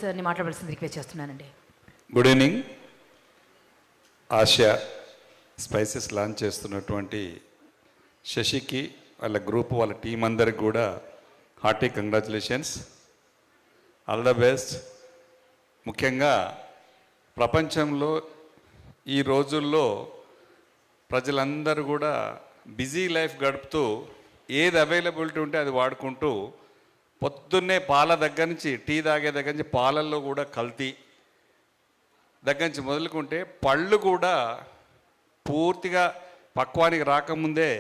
సార్ని మాట్లాడాల్సింది రిక్వెస్ట్ చేస్తున్నానండి. Good evening. Asia spices launch చేస్తున్నటువంటి శశికి, వాళ్ళ గ్రూప్, వాళ్ళ టీం అందరికి కూడా hearty congratulations, all the best. ముఖ్యంగా ప్రపంచంలో ఈ రోజుల్లో ప్రజలందరూ కూడా బిజీ లైఫ్ గడుపుతూ ఏది అవైలబిలిటీ ఉంటే అది వాడుకుంటూ పొద్దున్నే పాల దగ్గర నుంచి టీ తాగే దగ్గర నుంచి పాలల్లో కూడా కల్తీ దగ్గర నుంచి మొదలుకుంటే పళ్ళు కూడా పూర్తిగా పక్వానికి రాకముందే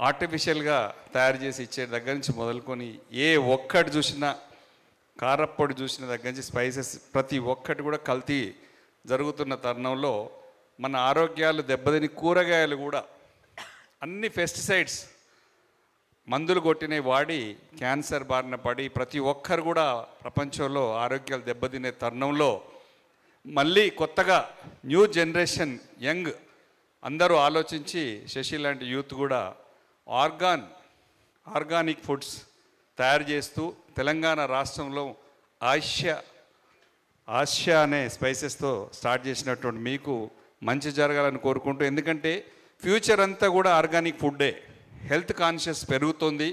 ఆర్టిఫిషియల్గా తయారు చేసి ఇచ్చే దగ్గర నుంచి మొదలుకొని ఏ ఒక్కటి చూసినా, కారప్పొడి చూసిన దగ్గర నుంచి స్పైసెస్ ప్రతి ఒక్కటి కూడా కల్తీ జరుగుతున్న తరుణంలో మన ఆరోగ్యాలు దెబ్బతిని కూరగాయలు కూడా అన్ని పెస్టిసైడ్స్ మందులు కొట్టినవి వాడి క్యాన్సర్ బారిన పడి ప్రతి ఒక్కరు కూడా ప్రపంచంలో ఆరోగ్యాలు దెబ్బతినే తరుణంలో మళ్ళీ కొత్తగా న్యూ జనరేషన్ యంగ్ అందరూ ఆలోచించి శశి లాంటి యూత్ కూడా ఆర్గానిక్ ఫుడ్స్ తయారు చేస్తూ తెలంగాణ రాష్ట్రంలో ఆసియా అనే స్పైసెస్తో స్టార్ట్ చేసినటువంటి మీకు మంచి జరగాలని కోరుకుంటూ, ఎందుకంటే ఫ్యూచర్ అంతా కూడా ఆర్గానిక్ ఫుడ్డే. హెల్త్ కాన్షియస్ పెరుగుతుంది,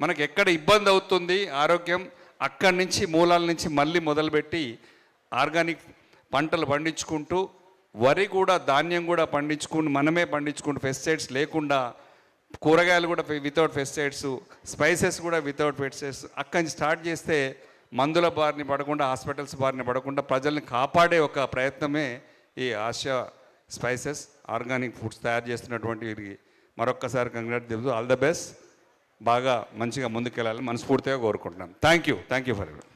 మనకు ఎక్కడ ఇబ్బంది అవుతుంది ఆరోగ్యం అక్కడి నుంచి మూలాల నుంచి మళ్ళీ మొదలుపెట్టి ఆర్గానిక్ పంటలు పండించుకుంటూ, వరి కూడా ధాన్యం కూడా పండించుకుంటూ మనమే పండించుకుంటూ పెస్టిసైడ్స్ లేకుండా, కూరగాయలు కూడా వితౌట్ పెస్టిసైడ్స్, స్పైసెస్ కూడా వితౌట్ పెస్టిసైడ్స్ అక్కడి నుంచి స్టార్ట్ చేస్తే మందుల బారిన పడకుండా, హాస్పిటల్స్ బారిన పడకుండా ప్రజల్ని కాపాడే ఒక ప్రయత్నమే ఈ ఆసియా స్పైసెస్ ఆర్గానిక్ ఫుడ్స్ తయారు చేస్తున్నటువంటి వీరికి మరొక్కసారి కంగ్రాట్ తెలుసు. All the best. బాగా మంచిగా ముందుకెళ్ళాలని మనస్ఫూర్తిగా కోరుకుంటున్నాను. Thank you for it.